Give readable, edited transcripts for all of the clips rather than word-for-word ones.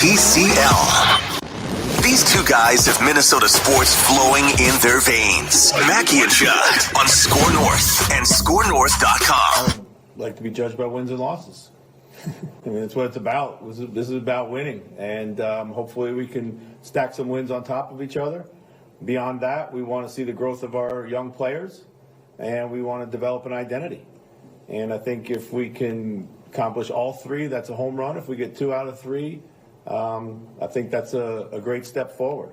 PCL. These two guys have Minnesota sports flowing in their veins. Mackey and Judd on SKOR North and SKORNorth.com. I'd like to be judged by wins and losses. I mean, that's what it's about. This is about winning. And hopefully we can stack some wins on top of each other. Beyond that, we want to see the growth of our young players, and we want to develop an identity. And I think if we can accomplish all three, that's a home run. If we get 2 out of 3, I think that's a great step forward.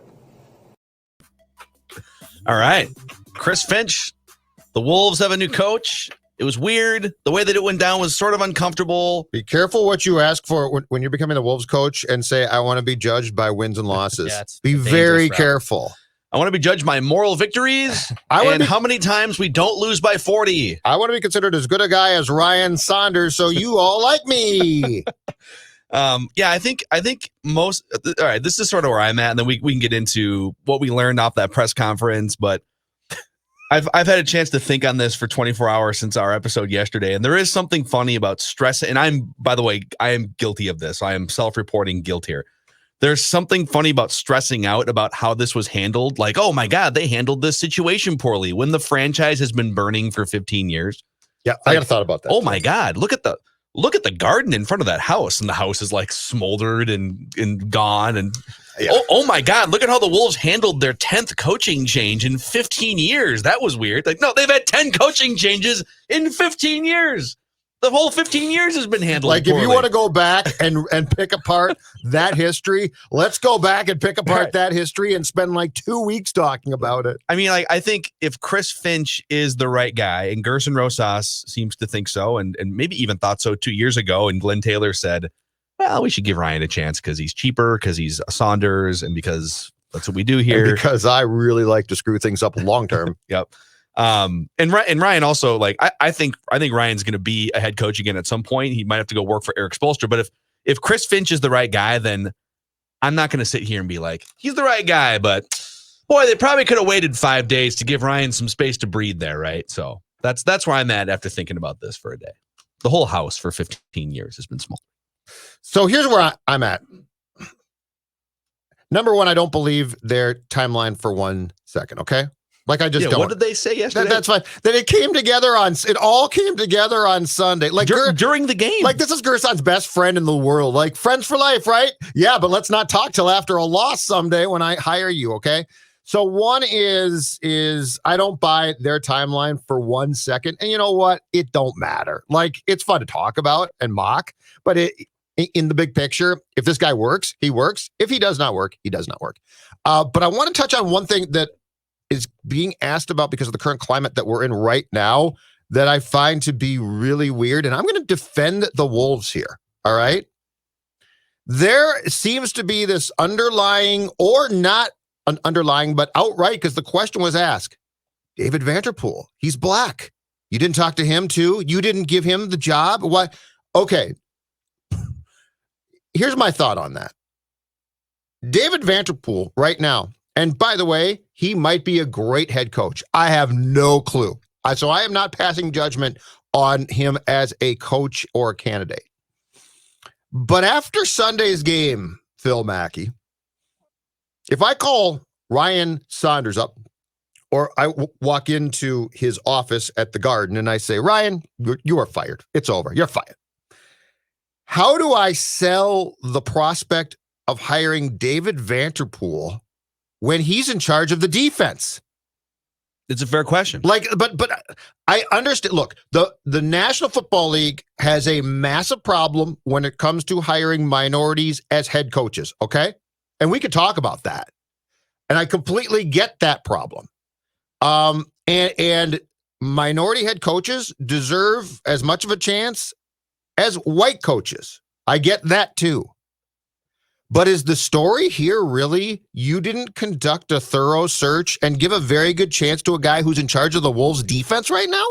All right. Chris Finch, the Wolves have a new coach. It was weird. The way that it went down was sort of uncomfortable. Be careful what you ask for when you're becoming the Wolves coach and say, I want to be judged by wins and losses. Yeah, be very careful. I want to be judged by moral victories and how many times we don't lose by 40. I want to be considered as good a guy as Ryan Saunders, so you all like me. I think most. All right, this is sort of where I'm at, and then we can get into what we learned off that press conference. But I've had a chance to think on this for 24 hours since our episode yesterday, and there is something funny about stress. And by the way, I am guilty of this. I am self-reporting guilt here. There's something funny about stressing out about how this was handled. Like, oh my God, they handled this situation poorly when the franchise has been burning for 15 years. Yeah, I got a thought about that. Oh my God, look at the garden in front of that house, and the house is like smoldered and gone. And oh my God, look at how the Wolves handled their 10th coaching change in 15 years. That was weird. Like, no, they've had 10 coaching changes in 15 years. The whole 15 years has been handled like poorly. If you want to go back and pick apart that history, let's go back and pick apart that history and spend like 2 weeks talking about it. I mean, I think if Chris Finch is the right guy, and Gerson Rosas seems to think so, and maybe even thought so 2 years ago, and Glenn Taylor said, well, we should give Ryan a chance because he's cheaper, because he's a Saunders, and because that's what we do here. And because I really like to screw things up long term. Yep. And Ryan also, like, I think Ryan's going to be a head coach again at some point. He might have to go work for Eric Spoelstra. But if Chris Finch is the right guy, then I'm not going to sit here and be like, he's the right guy. But boy, they probably could have waited 5 days to give Ryan some space to breathe there, right? So that's where I'm at after thinking about this for a day. The whole house for 15 years has been small. So here's where I'm at. Number one, I don't believe their timeline for 1 second. Okay. Like I just don't. What did they say yesterday? That's fine. That it all came together on Sunday. Like during the game. Like this is Gerson's best friend in the world. Like friends for life, right? Yeah, but let's not talk till after a loss someday when I hire you, okay? So one is I don't buy their timeline for 1 second. And you know what? It don't matter. Like it's fun to talk about and mock, but in the big picture, if this guy works, he works. If he does not work, he does not work. But I want to touch on one thing that is being asked about because of the current climate that we're in right now that I find to be really weird. And I'm going to defend the Wolves here. All right. There seems to be this underlying or not an underlying, but outright, because the question was asked, David Vanterpool, he's black. You didn't talk to him too. You didn't give him the job. Why? Okay. Here's my thought on that. David Vanterpool right now, and by the way, he might be a great head coach. I have no clue. So I am not passing judgment on him as a coach or a candidate. But after Sunday's game, Phil Mackey, if I call Ryan Saunders up or I walk into his office at the Garden and I say, Ryan, you are fired. It's over. You're fired. How do I sell the prospect of hiring David Vanterpool when he's in charge of the defense? It's a fair question. Like, but I understand. Look, the National Football League has a massive problem when it comes to hiring minorities as head coaches. Okay. And we could talk about that. And I completely get that problem. And minority head coaches deserve as much of a chance as white coaches. I get that too. But is the story here really you didn't conduct a thorough search and give a very good chance to a guy who's in charge of the Wolves defense right now?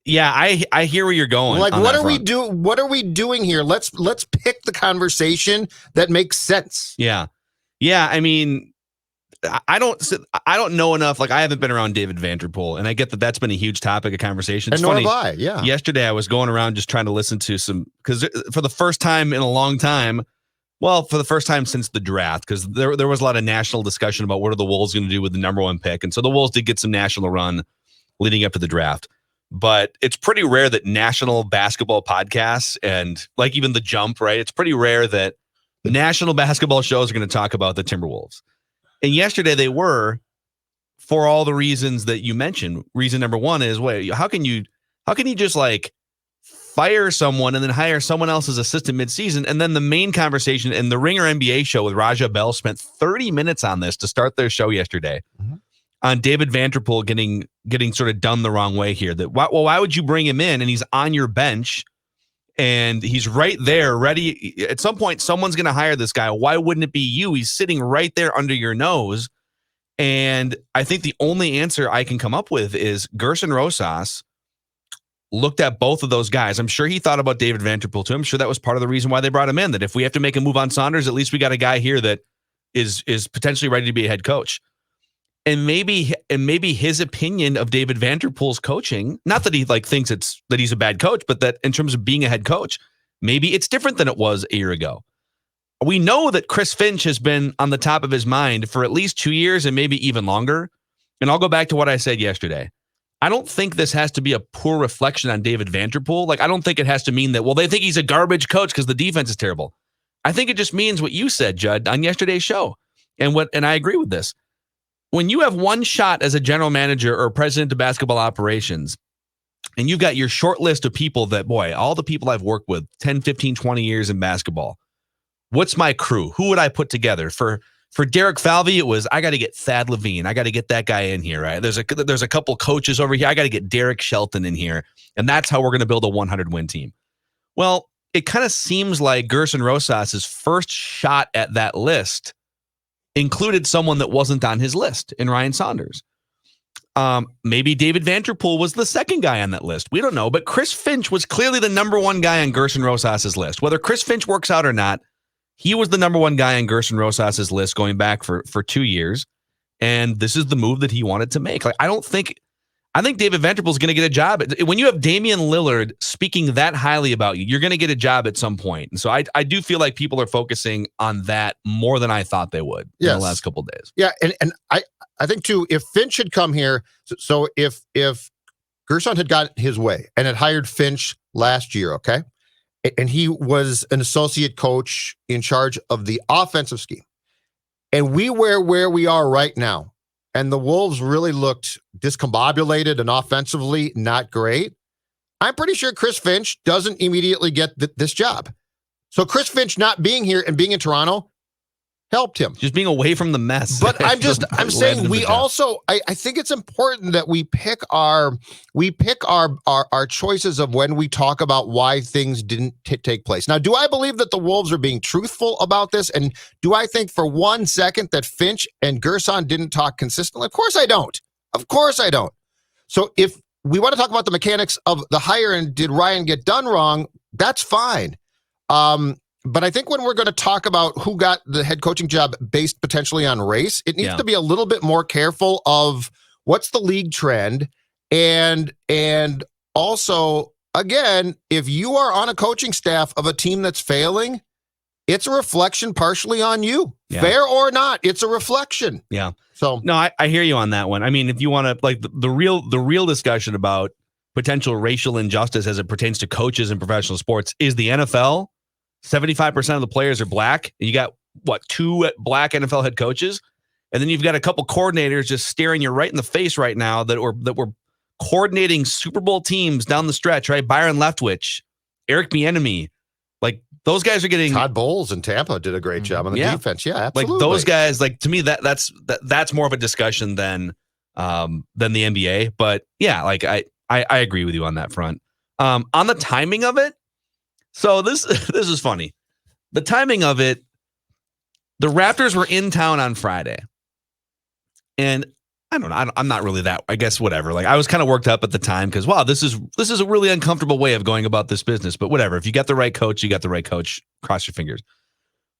Yeah, I hear where you're going. Like, what are we doing? What are we doing here? Let's pick the conversation that makes sense. Yeah. I mean, I don't know enough. Like, I haven't been around David Vanterpool, and I get that that's been a huge topic of conversation. It's and nor funny. have I. Yeah. Yesterday, I was going around just trying to listen to some, because for the first time in a long time, Well, for the first time since the draft, because there was a lot of national discussion about what are the Wolves going to do with the number 1 pick. And so the Wolves did get some national run leading up to the draft. But it's pretty rare that national basketball podcasts and like even The Jump, right? It's pretty rare that national basketball shows are going to talk about the Timberwolves. And yesterday they were, for all the reasons that you mentioned. Reason number one is, wait, how can you just like fire someone and then hire someone else as assistant midseason? And then the main conversation in the Ringer NBA show with Raja Bell spent 30 minutes on this to start their show yesterday. Mm-hmm. On David Vanterpool getting sort of done the wrong way here. That why would you bring him in and he's on your bench and he's right there ready? At some point, someone's going to hire this guy. Why wouldn't it be you? He's sitting right there under your nose. And I think the only answer I can come up with is Gerson Rosas looked at both of those guys. I'm sure he thought about David Vanterpool too. I'm sure that was part of the reason why they brought him in, that if we have to make a move on Saunders, at least we got a guy here that is potentially ready to be a head coach. And maybe his opinion of David Vanterpool's coaching, not that he like thinks that he's a bad coach, but that in terms of being a head coach, maybe it's different than it was a year ago. We know that Chris Finch has been on the top of his mind for at least 2 years and maybe even longer. And I'll go back to what I said yesterday. I don't think this has to be a poor reflection on David Vanterpool. Like, I don't think it has to mean that, well, they think he's a garbage coach because the defense is terrible. I think it just means what you said, Judd, on yesterday's show. And I agree with this. When you have one shot as a general manager or president of basketball operations, and you've got your short list of people that, boy, all the people I've worked with 10, 15, 20 years in basketball, what's my crew? Who would I put together? For Derek Falvey, it was, I got to get Thad Levine. I got to get that guy in here, right? There's a couple coaches over here. I got to get Derek Shelton in here. And that's how we're going to build a 100-win team. Well, it kind of seems like Gerson Rosas' first shot at that list included someone that wasn't on his list in Ryan Saunders. Maybe David Vanterpool was the second guy on that list. We don't know, but Chris Finch was clearly the number 1 guy on Gerson Rosas' list. Whether Chris Finch works out or not, he was the number 1 guy on Gerson Rosas' list going back for 2 years. And this is the move that he wanted to make. Like, I think David Vanterpool is going to get a job. When you have Damian Lillard speaking that highly about you, you're going to get a job at some point. And so I do feel like people are focusing on that more than I thought they would in the last couple of days. Yeah, and I think too, if Finch had come here, so if Gerson had got his way and had hired Finch last year, okay, and he was an associate coach in charge of the offensive scheme, and we were where we are right now, and the Wolves really looked discombobulated and offensively not great, I'm pretty sure Chris Finch doesn't immediately get this job. So Chris Finch not being here and being in Toronto helped him. Just being away from the mess. But I'm saying we also, I think it's important that we pick our choices of when we talk about why things didn't take place. Now, do I believe that the Wolves are being truthful about this? And do I think for 1 second that Finch and Gerson didn't talk consistently? Of course I don't. Of course I don't. So if we want to talk about the mechanics of the hire and did Ryan get done wrong, that's fine. But I think when we're going to talk about who got the head coaching job based potentially on race, it needs to be a little bit more careful of what's the league trend. And also, again, if you are on a coaching staff of a team that's failing, it's a reflection partially on you. Yeah. Fair or not, it's a reflection. Yeah. So no, I hear you on that one. I mean, if you want to like the real discussion about potential racial injustice as it pertains to coaches in professional sports is the NFL. 75% of the players are black. And you got, 2 black NFL head coaches? And then you've got a couple coordinators just staring you right in the face right now that were coordinating Super Bowl teams down the stretch, right? Byron Leftwich, Eric Bieniemy. Like, those guys are getting... Todd Bowles in Tampa did a great job on the defense. Yeah, absolutely. Like, those guys, like, to me, that's more of a discussion than the NBA. But, yeah, like, I agree with you on that front. On the timing of it, so this is funny. The timing of it, the Raptors were in town on Friday. And I don't know. I'm not really that, I guess, whatever. Like, I was kind of worked up at the time because, wow, this is a really uncomfortable way of going about this business. But whatever. If you got the right coach, you got the right coach. Cross your fingers.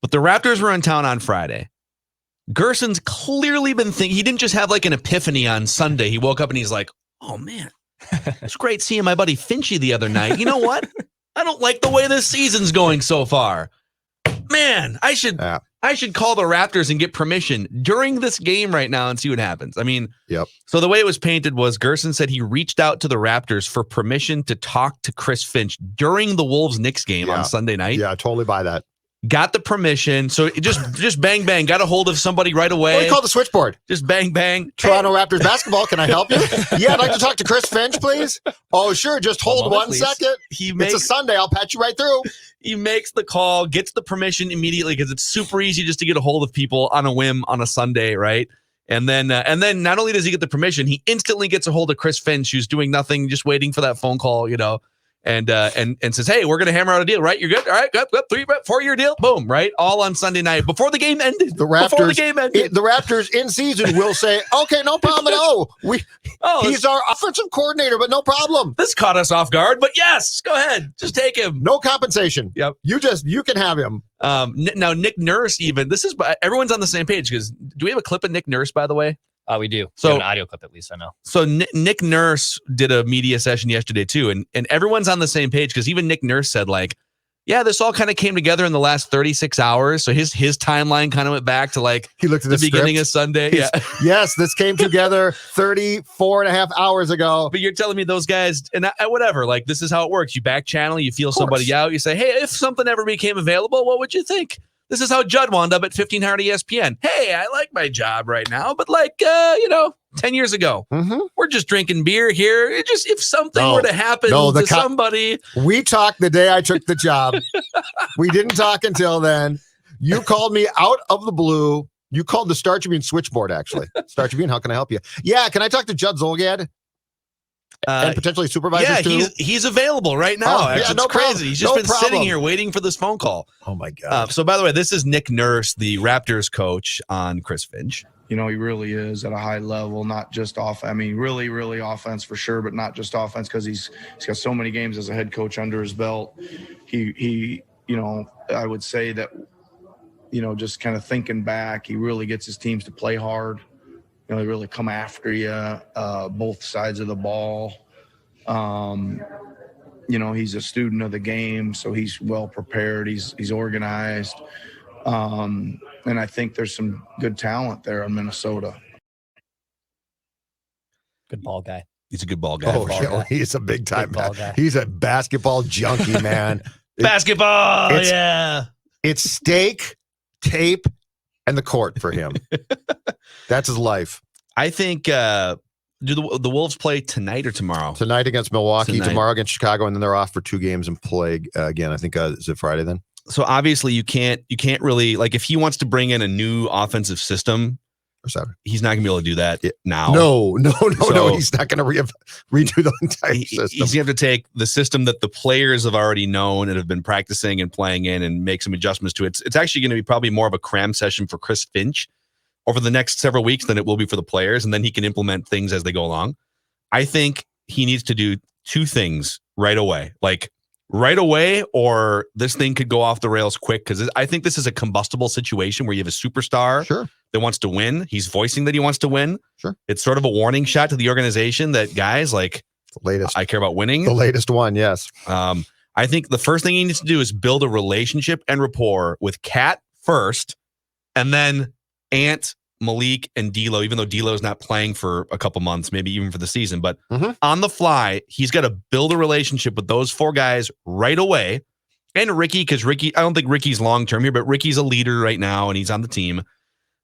But the Raptors were in town on Friday. Gerson's clearly been thinking, he didn't just have like an epiphany on Sunday. He woke up and he's like, oh, man, it's great seeing my buddy Finchy the other night. You know what? I don't like the way this season's going so far. Man, I should call the Raptors and get permission during this game right now and see what happens. I mean, so the way it was painted was Gerson said he reached out to the Raptors for permission to talk to Chris Finch during the Wolves-Knicks game on Sunday night. Yeah, I totally buy that. Got the permission. So it just bang, bang. Got a hold of somebody right away. We call the switchboard. Just bang, bang. Toronto Raptors basketball. Can I help you? Yeah, I'd like to talk to Chris Finch, please. Oh, sure. Just hold 1 second. It's a Sunday. I'll patch you right through. He makes the call, gets the permission immediately because it's super easy just to get a hold of people on a whim on a Sunday, right? And then not only does he get the permission, he instantly gets a hold of Chris Finch, who's doing nothing, just waiting for that phone call, and says, hey, we're going to hammer out a deal, right? You're good? All right, good, 4-year deal. Boom, right? All on Sunday night before the game ended. The Raptors in season will say, okay, no problem at all. He's our offensive coordinator, but no problem. This caught us off guard, but yes, go ahead. Just take him. No compensation. Yep. You can have him. Now, Nick Nurse, everyone's on the same page because do we have a clip of Nick Nurse, by the way? We do. So we have an audio clip, at least I know. So Nick Nurse did a media session yesterday too, and everyone's on the same page because even Nick Nurse said this all kind of came together in the last 36 hours. So his timeline kind of went back to he looked at the beginning of Sunday. Yes, this came together 34 and a half hours ago. But you're telling me those guys and whatever, this is how it works. You back channel, you feel somebody out, you say, hey, if something ever became available, what would you think? This is how Judd wound up at 1500 ESPN. Hey, I like my job right now, but 10 years ago, we're just drinking beer here. If something were to happen to somebody. We talked the day I took the job. We didn't talk until then. You called me out of the blue. You called the Star Tribune switchboard, actually. Star Tribune, how can I help you? Yeah, can I talk to Judd Zolgad? And potentially supervisors too? He's available right now. It's crazy. He's just been sitting here waiting for this phone call. Oh, my God. So, by the way, this is Nick Nurse, the Raptors coach, on Chris Finch. He really is at a high level, not just off. I mean, really, really offense for sure, but not just offense because he's got so many games as a head coach under his belt. He I would say that, just kind of thinking back, he really gets his teams to play hard. They really come after you, both sides of the ball. He's a student of the game, so he's well prepared. He's organized. And I think there's some good talent there in Minnesota. Good ball guy. He's a good ball guy. He's a big time guy. He's a basketball junkie, man. Basketball, yeah. It's steak, tape, and the court for him. That's his life. I think do the Wolves play tonight or tomorrow? Tonight against Milwaukee, tomorrow against Chicago, and then they're off for 2 games and play again. I think is it Friday then? So obviously you can't really if he wants to bring in a new offensive system, he's not gonna be able to do that now. No. He's not gonna redo the entire system. He's gonna have to take the system that the players have already known and have been practicing and playing in and make some adjustments to it. It's actually gonna be probably more of a cram session for Chris Finch over the next several weeks than it will be for the players, and then he can implement things as they go along. I think he needs to do 2 things right away. Right away, or this thing could go off the rails quick because I think this is a combustible situation where you have a superstar that wants to win. He's voicing that he wants to win. Sure. It's sort of a warning shot to the organization that, guys, the latest. I care about winning. The latest one, yes. I think the first thing he needs to do is build a relationship and rapport with Cat first, and then Ant, Malik, and D'Lo, even though D'Lo's not playing for a couple months, maybe even for the season, but on the fly, he's got to build a relationship with those 4 guys right away. And Ricky, because I don't think Ricky's long-term here, but Ricky's a leader right now and he's on the team.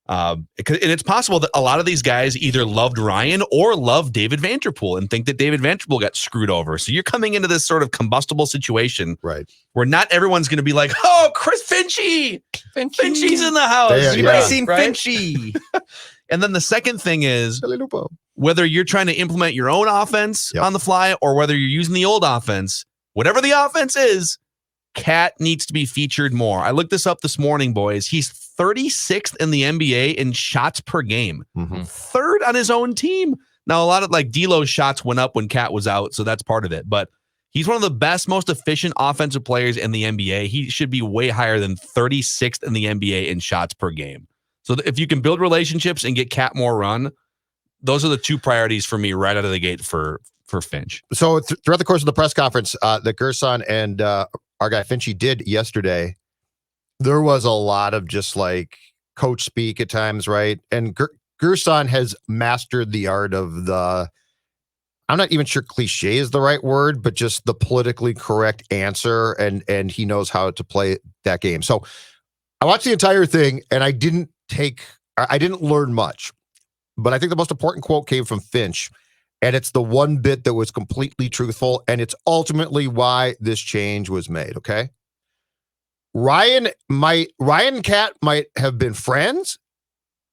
And it's possible that a lot of these guys either loved Ryan or loved David Vanterpool and think that David Vanterpool got screwed over. So you're coming into this sort of combustible situation, right? Where not everyone's going to be like, "Oh, Chris Finchy's in the house." You might have seen Finchy. And then the second thing is whether you're trying to implement your own offense on the fly or whether you're using the old offense. Whatever the offense is, Cat needs to be featured more. I looked this up this morning, boys. He's 36th in the NBA in shots per game. 3rd on his own team. Now, a lot of D'Lo's shots went up when Cat was out, so that's part of it. But he's one of the best, most efficient offensive players in the NBA. He should be way higher than 36th in the NBA in shots per game. So if you can build relationships and get Cat more run, those are the 2 priorities for me right out of the gate for Finch. So throughout the course of the press conference that Gerson and our guy Finchy did yesterday, there was a lot of just like coach speak at times, right? And Gerson has mastered the art of I'm not even sure cliche is the right word, but just the politically correct answer. And he knows how to play that game. So I watched the entire thing and I didn't learn much, but I think the most important quote came from Finch. And it's the one bit that was completely truthful. And it's ultimately why this change was made. Okay. Ryan and Cat might have been friends.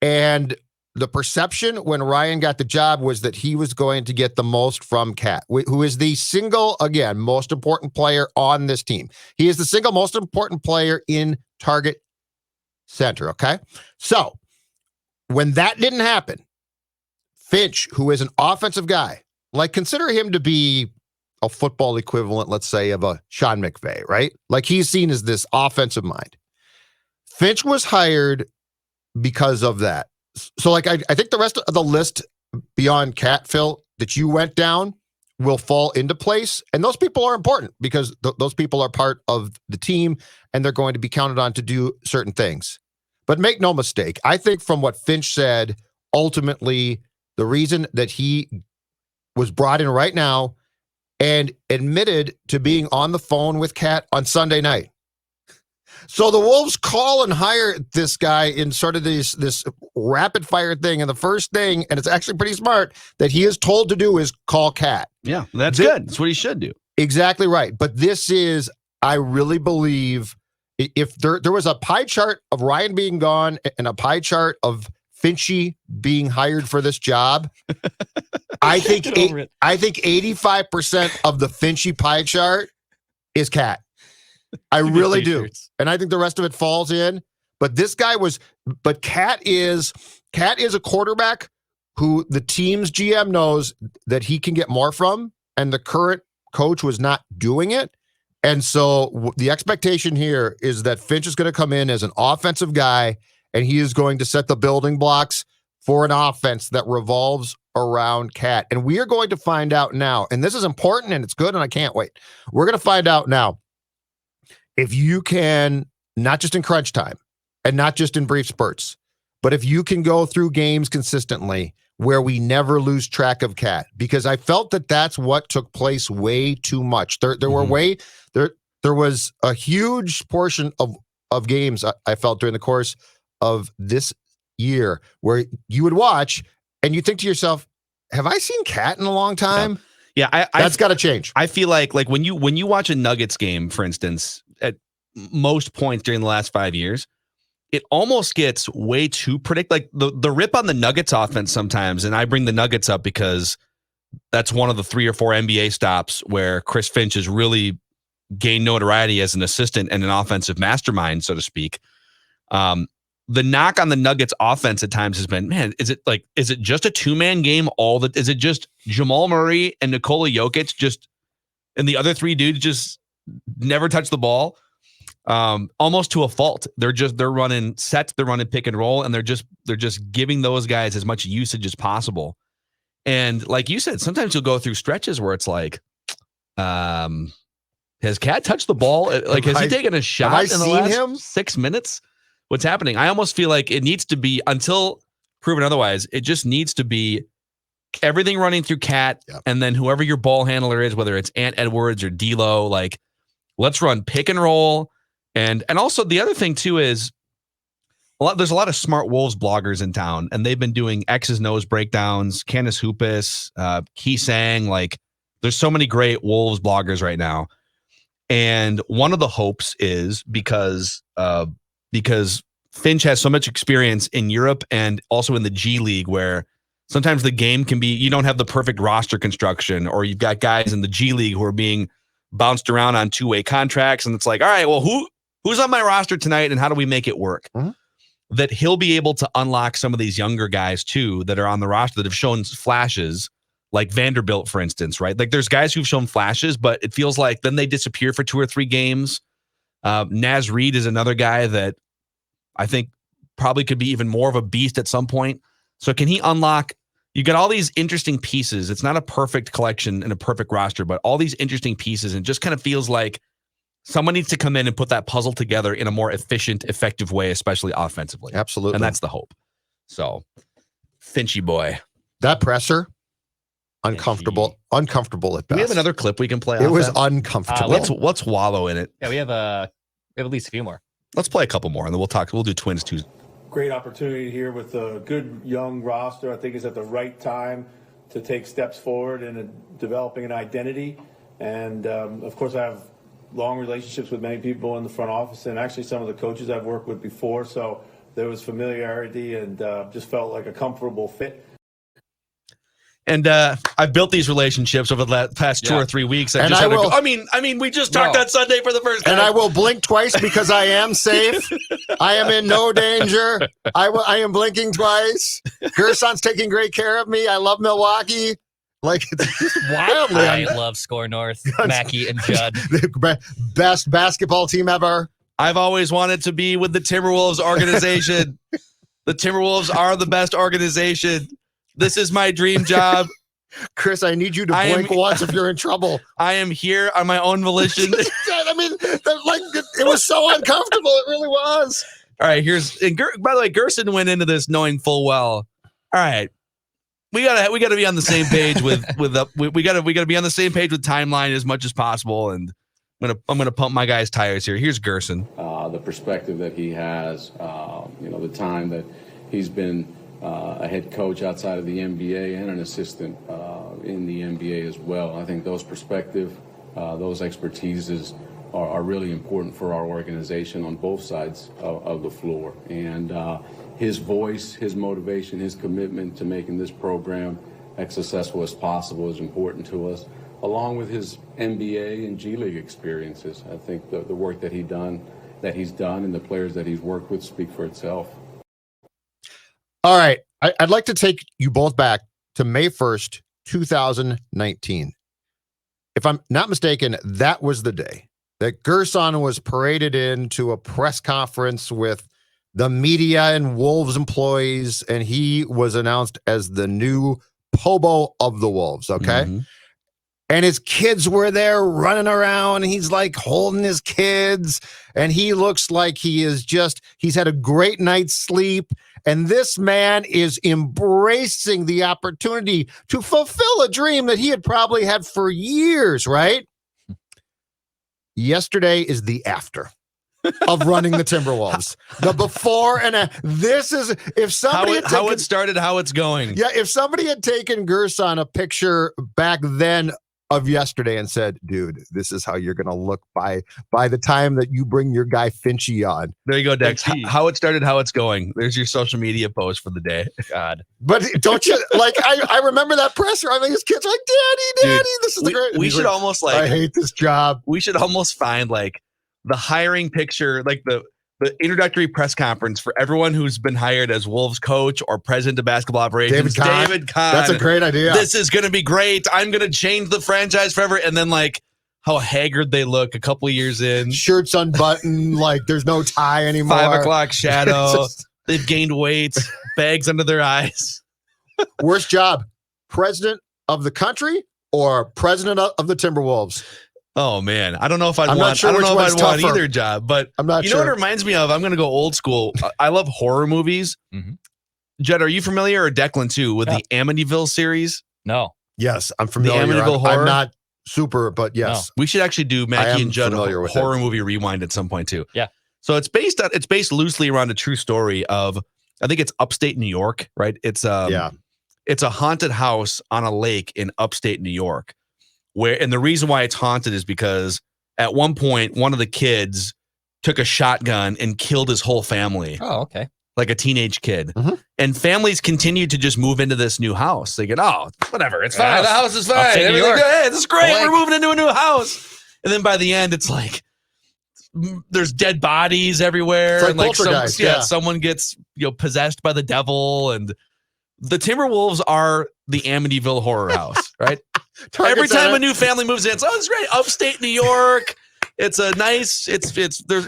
And the perception when Ryan got the job was that he was going to get the most from Cat, who is the single, again, most important player on this team. He is the single most important player in target center. Okay. So when that didn't happen, Finch, who is an offensive guy, like consider him to be a football equivalent, let's say, of a Sean McVay, right? Like he's seen as this offensive mind. Finch was hired because of that. So like I think the rest of the list beyond Cat, Phil, that you went down will fall into place. And those people are important because those people are part of the team and they're going to be counted on to do certain things. But make no mistake, I think from what Finch said, ultimately, the reason that he was brought in right now and admitted to being on the phone with Cat on Sunday night. So the Wolves call and hire this guy in sort of this rapid fire thing. And the first thing, and it's actually pretty smart, that he is told to do is call Cat. Yeah, that's good. That's what he should do. Exactly right. But this is, I really believe, if there was a pie chart of Ryan being gone and a pie chart of Finchy being hired for this job, I think 85% of the Finchy pie chart is Cat. I really do. And I think the rest of it falls in. But Cat is a quarterback who the team's GM knows that he can get more from, and the current coach was not doing it. And so the expectation here is that Finch is going to come in as an offensive guy, and he is going to set the building blocks for an offense that revolves around Cat. And we are going to find out now, and this is important and it's good, and I can't wait. We're going to find out now if you can, not just in crunch time and not just in brief spurts, but if you can go through games consistently where we never lose track of Cat, because I felt that that's what took place way too much. There was a huge portion of games I felt during the course of this year where you would watch and you think to yourself, have I seen Cat in a long time? Yeah, that's got to change. I feel like when you watch a Nuggets game, for instance, at most points during the last 5 years, it almost gets way too predictable. Like the rip on the Nuggets offense sometimes, and I bring the Nuggets up because that's one of the 3 or 4 NBA stops where Chris Finch has really gained notoriety as an assistant and an offensive mastermind, so to speak. The knock on the Nuggets offense at times has been, man, is it just a 2-man game? Is it just Jamal Murray and Nikola Jokic and the other 3 dudes just never touch the ball? Almost to a fault. They're running sets, they're running pick and roll, and they're just giving those guys as much usage as possible. And like you said, sometimes you'll go through stretches where it's like, has Cat touched the ball? Like, has he taken a shot in the last 6 minutes? What's happening? I almost feel like it needs to be, until proven otherwise, it just needs to be everything running through Cat, and then whoever your ball handler is, whether it's Ant Edwards or D'Lo, like, let's run pick and roll. And also the other thing too is there's a lot of smart Wolves bloggers in town, and they've been doing X's and O's breakdowns. Candace Hoopus, Key Sang, like there's so many great Wolves bloggers right now. And one of the hopes is because Finch has so much experience in Europe and also in the G League, where sometimes the game can be, you don't have the perfect roster construction, or you've got guys in the G League who are being bounced around on 2-way contracts. And it's like, all right, well, who's on my roster tonight and how do we make it work? Mm-hmm. That he'll be able to unlock some of these younger guys too, that are on the roster that have shown flashes, like Vanderbilt, for instance, right? Like there's guys who've shown flashes, but it feels like then they disappear for 2 or 3 games. Naz Reid is another guy that I think probably could be even more of a beast at some point. So can he unlock? You got all these interesting pieces. It's not a perfect collection and a perfect roster, but all these interesting pieces, and just kind of feels like Someone needs to come in and put that puzzle together in a more efficient, effective way, especially offensively. Absolutely. And that's the hope. So, Finchy boy. That presser, uncomfortable at best. Do we have another clip we can play? It off was that? uncomfortable. Let's wallow in it. Yeah, we have at least a few more. Let's play a couple more, and then we'll do Twins Tuesday. Great opportunity here with a good young roster. I think it's at the right time to take steps forward in developing an identity. And of course, I have long relationships with many people in the front office, and actually some of the coaches I've worked with before. So there was familiarity and just felt like a comfortable fit. And I've built these relationships over the past 2 or 3 weeks. I mean, we just talked on Sunday for the first time. And I will blink twice because I am safe. I am in no danger. I am blinking twice. Gerson's taking great care of me. I love Milwaukee. Like, it's just wildly. I love SKOR North, Mackey and Judd. The best basketball team ever. I've always wanted to be with the Timberwolves organization. The Timberwolves are the best organization. This is my dream job. Chris, I need you to blink once if you're in trouble. I am here on my own volition. I mean, it was so uncomfortable. It really was. All right, by the way, Gerson went into this knowing full well. All right, we gotta be on the same page with we gotta be on the same page with timeline as much as possible. And I'm gonna pump my guy's tires here. Here's Gerson. The perspective that he has, the time that he's been a head coach outside of the NBA and an assistant in the NBA as well. I think those perspective, those expertises are really important for our organization on both sides of the floor. And his voice, his motivation, his commitment to making this program as successful as possible is important to us, along with his NBA and G League experiences. I think the work that he's done and the players that he's worked with speak for itself. All right. I'd like to take you both back to May 1st, 2019. If I'm not mistaken, that was the day that Gerson was paraded into a press conference with the media and Wolves employees, and he was announced as the new Pobo of the Wolves, okay? Mm-hmm. And his kids were there running around. He's like holding his kids, and he looks like he's had a great night's sleep. And this man is embracing the opportunity to fulfill a dream that he had probably had for years, right? Yesterday is the after of running the Timberwolves. The before and this is, if somebody how it started, how it's going. Yeah, if somebody had taken Gerson a picture back then of yesterday and said, dude, this is how you're going to look by the time that you bring your guy Finchy on. There you go, Dex. How it started, how it's going. There's your social media post for the day. God. But don't you, like, I remember that presser. I mean, his kids are like, Daddy, dude, this is the great. We should almost like, I hate this job. We should almost find like the hiring picture, like the introductory press conference for everyone who's been hired as Wolves coach or president of basketball operations. David Kahn. That's a great idea. This is going to be great. I'm going to change the franchise forever. And then like how haggard they look a couple of years in. Shirts unbuttoned, like there's no tie anymore. 5 o'clock shadow. They've gained weight, bags under their eyes. Worst job, president of the country or president of the Timberwolves? Oh man, I don't know if I'd want either job, but I'm not sure. You know what it reminds me of? I'm going to go old school. I love horror movies. Mm-hmm. Judd, are you familiar, or Declan too, with the Amityville series? No. Yes, I'm familiar. The Amityville horror. I'm not super, but yes. No. We should actually do Mackey and Judd horror movie rewind at some point too. Yeah. So it's based loosely around a true story of, I think it's upstate New York, right? It's it's a haunted house on a lake in upstate New York. And the reason why it's haunted is because at one point, one of the kids took a shotgun and killed his whole family. Oh, okay. Like a teenage kid. Mm-hmm. And families continued to just move into this new house. They get, whatever, it's fine. The house is fine. Hey, this is great. We're moving into a new house. And then by the end, it's like, there's dead bodies everywhere. It's like someone gets possessed by the devil. And the Timberwolves are the Amityville horror house, right? Every time a new family moves in, it's great. Upstate New York. It's a nice,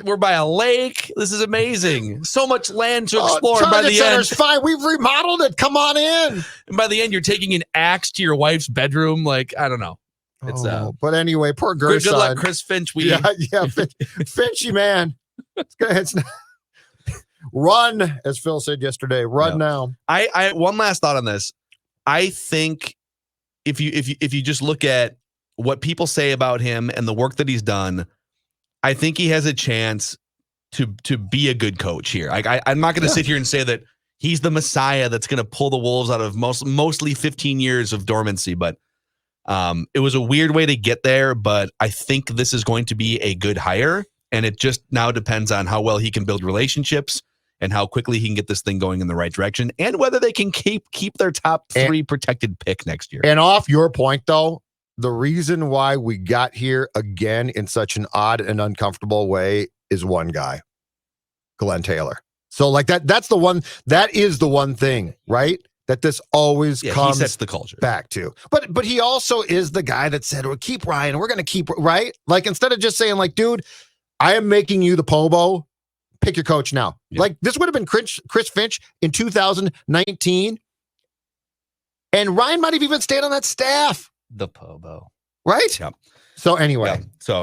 we're by a lake. This is amazing. So much land to explore. Target by the Center's end, fine. We've remodeled it. Come on in. And by the end, you're taking an axe to your wife's bedroom. Like, I don't know. It's but anyway, poor Gerson. good luck, Chris Finch. Finchy man. It's not, run, as Phil said yesterday. Run now. I one last thought on this. I think if you just look at what people say about him and the work that he's done, I think he has a chance to be a good coach here. I'm not going to sit here and say that he's the Messiah that's going to pull the Wolves out of mostly 15 years of dormancy, but it was a weird way to get there. But I think this is going to be a good hire, and it just now depends on how well he can build relationships and how quickly he can get this thing going in the right direction, and whether they can keep their top 3 protected pick next year. And off your point, though, the reason why we got here again in such an odd and uncomfortable way is one guy, Glenn Taylor. So like that is the one thing, right? That this always comes he sets the culture back to. But he also is the guy that said, well, keep Ryan. We're going to keep, right? Like, instead of just saying like, dude, I am making you the Pobo, pick your coach now. Yeah. Like, this would have been Chris Finch in 2019. And Ryan might have even stayed on that staff. The Pobo. Right? Yep. So anyway. So